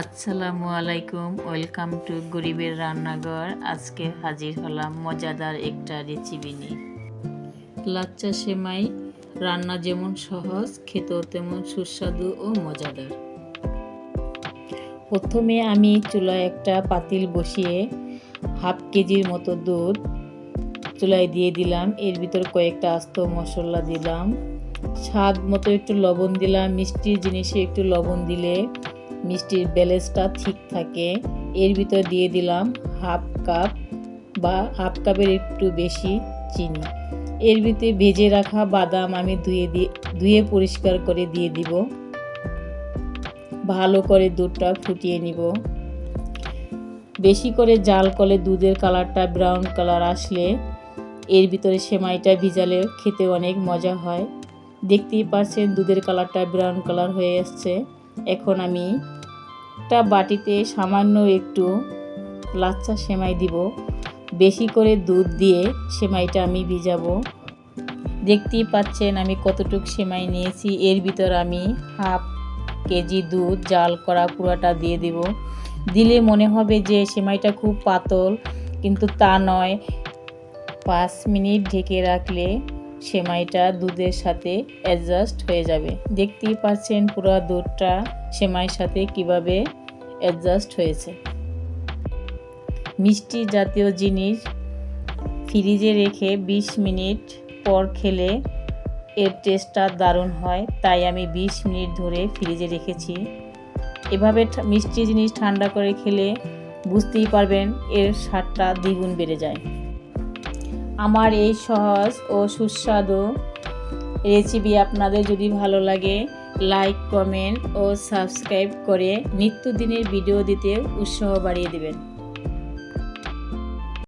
আসসালামু আলাইকুম, welcome to গরিবের রান্নাঘর। আজকে হাজির হলাম মজাদার একটা রেসিপি নিয়ে। লাচ্চা সেমাই রান্না যেমন সহজ, খেতেও তেমন সুস্বাদু ও মজাদার। প্রথমে আমি চুলায় একটা পাতিল বসিয়ে হাফ কেজির মতো দুধ চুলায় দিয়ে দিলাম। এর ভিতর কয়েকটা আস্ত মশলা দিলাম, স্বাদ মতো একটু লবণ দিলাম। মিষ্টির জিনিসে একটু লবণ দিলে মিষ্টির ব্যালেন্সটা ঠিক থাকে। এর ভিতর দিয়ে দিলাম হাফ কাপের একটু বেশি চিনি। এর ভিতরে ভেজে রাখা বাদাম আমি ধুয়ে পরিষ্কার করে দিয়ে দিব। ভালো করে দুধটা ফুটিয়ে নিব। বেশি করে জাল করলে দুধের কালারটা ব্রাউন কালার আসলে এর ভিতরে সেমাইটা ভিজালে খেতে অনেক মজা হয়। দেখতেই পাচ্ছেন দুধের কালারটা ব্রাউন কালার হয়ে আসছে। এখন আমি একটা বাটিতে সামান্য একটু লাচ্চা সেমাই দিব। বেশি করে দুধ দিয়ে সেমাইটা আমি ভিজাবো। দেখতেই পাচ্ছেন আমি কতটুকু সেমাই নিয়েছি। এর ভিতর আমি হাফ কেজি দুধ জাল করা পুরোটা দিয়ে দিব। দিলে মনে হবে যে সেমাইটা খুব পাতল, কিন্তু তা নয়। 5 মিনিট ঢেকে রাখলে সেমাইটা দুধের সাথে অ্যাডজাস্ট হয়ে যাবে। দেখতেই পাচ্ছেন পুরো দুধটা সেমাইয়ের সাথে কিভাবে অ্যাডজাস্ট হয়েছে। মিষ্টি জাতীয় জিনিস ফ্রিজে রেখে 20 মিনিট পর খেলে এর টেস্টটা দারুণ হয়, তাই আমি 20 মিনিট ধরে ফ্রিজে রেখেছি। এভাবে মিষ্টি জিনিস ঠান্ডা করে খেলে বুঝতেই পারবেন এর স্বাদটা দ্বিগুণ বেড়ে যায়। আমার এই সহজ ও সুস্বাদু রেসিপি আপনাদের যদি ভালো লাগে, লাইক, কমেন্ট ও সাবস্ক্রাইব করে নিত্যদিনের ভিডিও দিতে উৎসাহ বাড়িয়ে দেবেন।